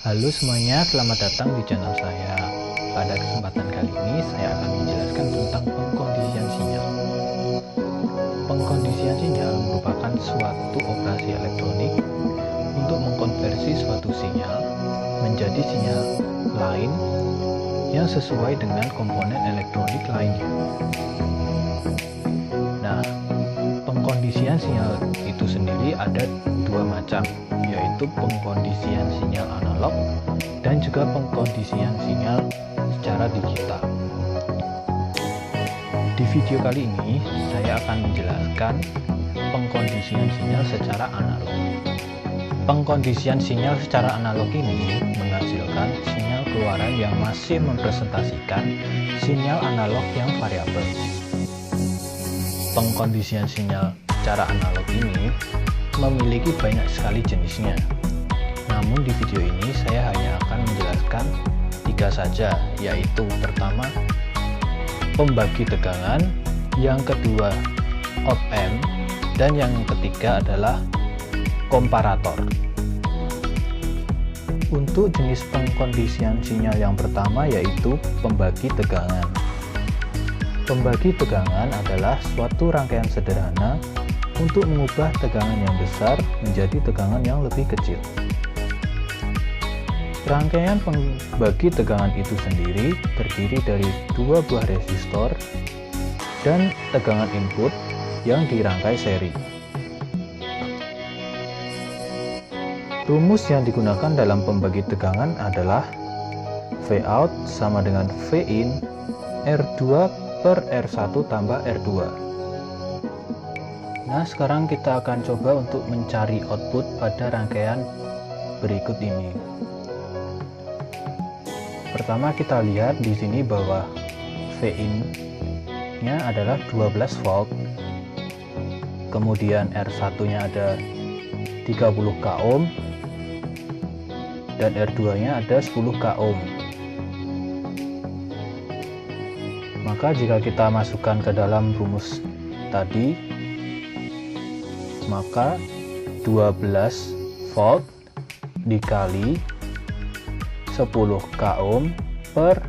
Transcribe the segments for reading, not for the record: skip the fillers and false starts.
Halo semuanya, selamat datang di channel saya. Pada kesempatan kali ini, saya akan menjelaskan tentang pengkondisian sinyal. Pengkondisian sinyal merupakan suatu operasi elektronik untuk mengkonversi suatu sinyal menjadi sinyal lain yang sesuai dengan komponen elektronik lainnya. Nah, pengkondisian sinyal itu sendiri ada dua macam, yaitu pengkondisian sinyal analog dan juga pengkondisian sinyal secara digital. Di video kali ini, saya akan menjelaskan pengkondisian sinyal secara analog. Pengkondisian sinyal secara analog ini menghasilkan sinyal keluaran yang masih merepresentasikan sinyal analog yang variabel. Pengkondisian sinyal secara analog ini memiliki banyak sekali jenisnya. Namun di video ini saya hanya akan menjelaskan 3 saja, yaitu pertama pembagi tegangan, yang kedua op-amp, dan yang ketiga adalah komparator. Untuk jenis pengkondisian sinyal yang pertama yaitu pembagi tegangan. Pembagi tegangan adalah suatu rangkaian sederhana untuk mengubah tegangan yang besar menjadi tegangan yang lebih kecil. Rangkaian pembagi tegangan itu sendiri terdiri dari 2 buah resistor dan tegangan input yang dirangkai seri. Rumus yang digunakan dalam pembagi tegangan adalah Vout sama dengan Vin R2 per R1 tambah R2. Nah, sekarang kita akan coba untuk mencari output pada rangkaian berikut ini. Pertama kita lihat di sini bahwa Vin-nya adalah 12 volt. Kemudian R1-nya ada 30 k ohm dan R2-nya ada 10 k ohm. Maka jika kita masukkan ke dalam rumus tadi, maka 12 volt dikali 10 k ohm per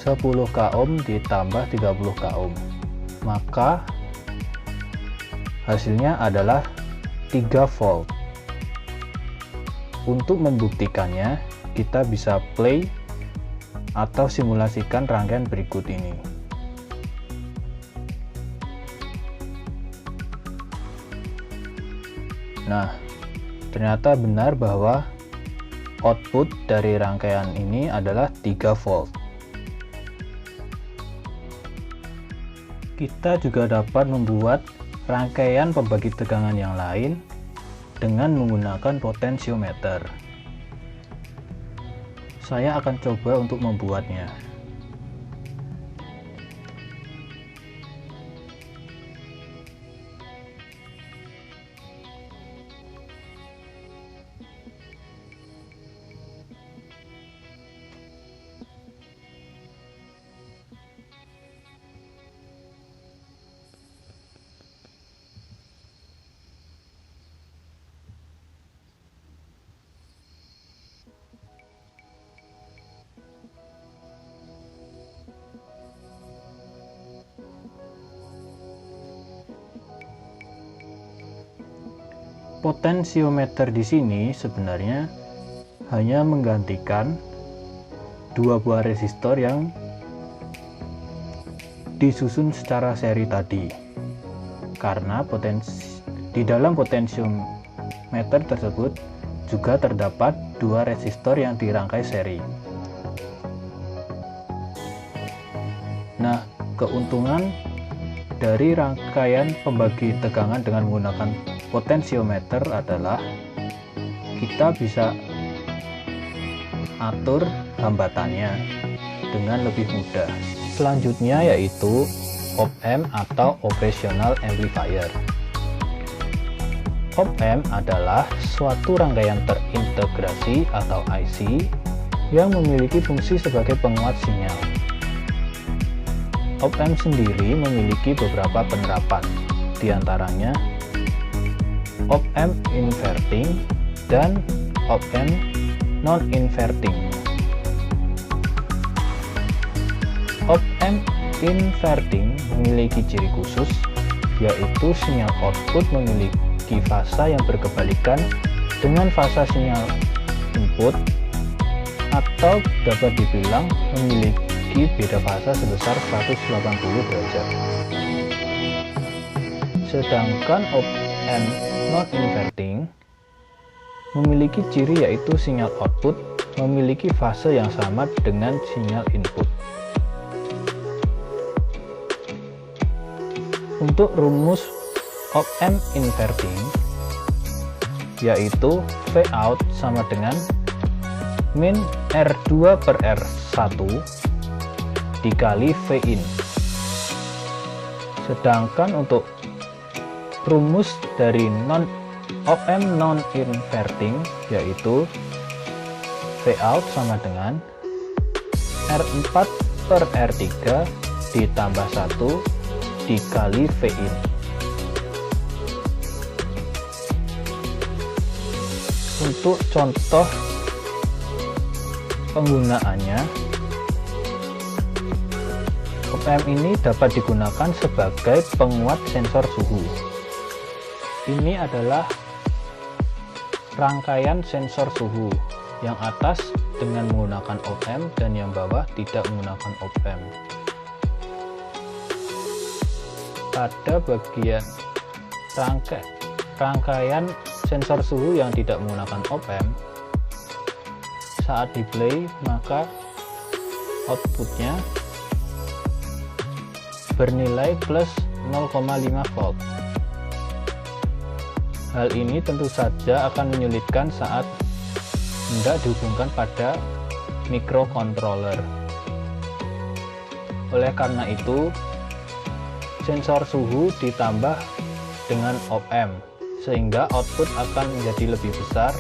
10 k ohm ditambah 30 k ohm, maka hasilnya adalah 3 volt. Untuk membuktikannya, kita bisa play atau simulasikan rangkaian berikut ini. Nah, ternyata benar bahwa output dari rangkaian ini adalah 3 volt. Kita juga dapat membuat rangkaian pembagi tegangan yang lain dengan menggunakan potensiometer. Saya akan coba untuk membuatnya. Potensiometer di sini sebenarnya hanya menggantikan 2 buah resistor yang disusun secara seri tadi, karena di dalam potensiometer tersebut juga terdapat 2 resistor yang dirangkai seri. Nah, keuntungan dari rangkaian pembagi tegangan dengan menggunakan potensiometer adalah kita bisa atur hambatannya dengan lebih mudah. Selanjutnya yaitu op-amp atau operational amplifier. Op-amp adalah suatu rangkaian terintegrasi atau IC yang memiliki fungsi sebagai penguat sinyal. Op-amp sendiri memiliki beberapa penerapan, diantaranya op-amp inverting dan op-amp non-inverting. Op-amp inverting memiliki ciri khusus, yaitu sinyal output memiliki fasa yang berkebalikan dengan fasa sinyal input, atau dapat dibilang memiliki beda fasa sebesar 180 derajat. Sedangkan op-amp non-inverting memiliki ciri yaitu sinyal output memiliki fase yang sama dengan sinyal input. Untuk rumus op-amp inverting, yaitu Vout sama dengan min R2 per R1 dikali Vin. Sedangkan untuk rumus dari op-amp non-inverting, yaitu Vout sama dengan R4 per R3 ditambah 1 dikali Vin. Untuk contoh penggunaannya, op-amp ini dapat digunakan sebagai penguat sensor suhu. Ini adalah rangkaian sensor suhu, yang atas dengan menggunakan op-amp dan yang bawah tidak menggunakan op-amp. Pada bagian rangkaian sensor suhu yang tidak menggunakan op-amp, saat di play maka outputnya bernilai plus 0,5 volt. Hal ini tentu saja akan menyulitkan saat hendak dihubungkan pada microcontroller. Oleh karena itu, sensor suhu ditambah dengan op-amp sehingga output akan menjadi lebih besar,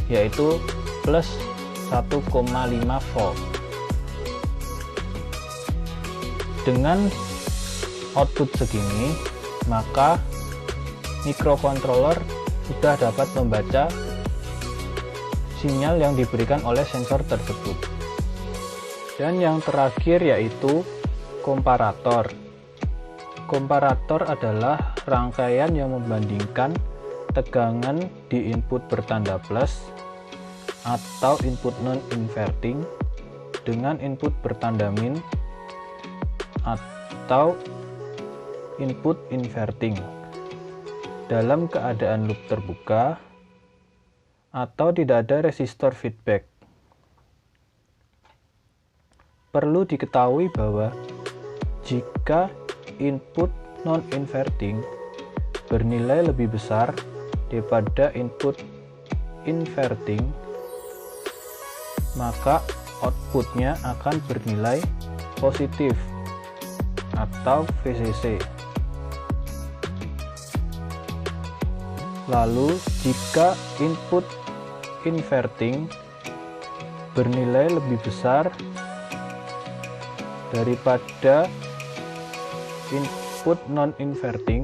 yaitu plus 1,5 volt. Dengan output segini, maka microcontroller sudah dapat membaca sinyal yang diberikan oleh sensor tersebut. Dan yang terakhir yaitu komparator. Komparator adalah rangkaian yang membandingkan tegangan di input bertanda plus atau input non-inverting dengan input bertanda min atau input inverting dalam keadaan loop terbuka atau tidak ada resistor feedback. Perlu diketahui bahwa jika input non-inverting bernilai lebih besar daripada input inverting, maka outputnya akan bernilai positif atau VCC. Lalu jika input inverting bernilai lebih besar daripada input non-inverting,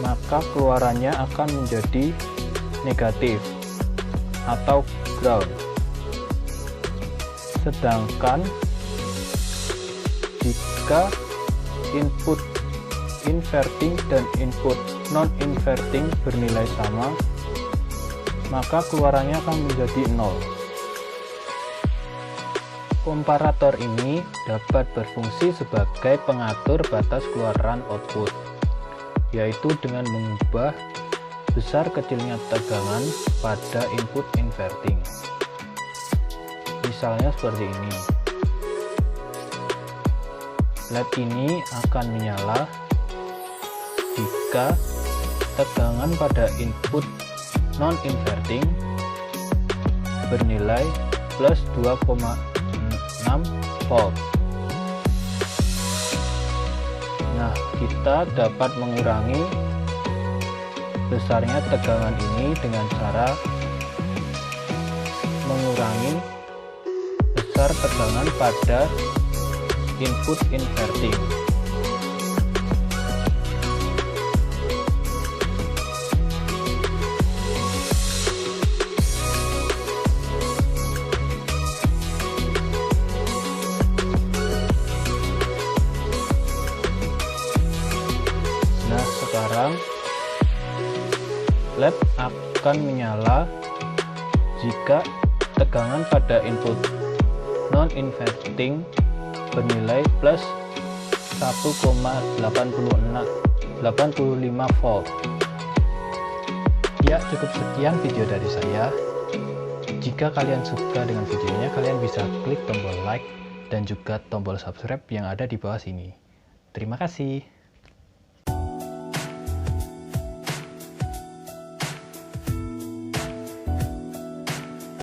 maka keluarannya akan menjadi negatif atau ground. Sedangkan jika input inverting dan input non-inverting bernilai sama, maka keluarannya akan menjadi 0. Komparator ini dapat berfungsi sebagai pengatur batas keluaran output, yaitu dengan mengubah besar kecilnya tegangan pada input inverting. Misalnya seperti ini. LED ini akan menyala jika tegangan pada input non-inverting bernilai plus 2,6 volt. Nah, kita dapat mengurangi besarnya tegangan ini dengan cara mengurangi besar tegangan pada input inverting. terang, LED akan menyala jika tegangan pada input non-inverting bernilai plus 1,85 volt. Ya, cukup sekian video dari saya. Jika kalian suka dengan videonya, kalian bisa klik tombol like dan juga tombol subscribe yang ada di bawah sini. Terima kasih.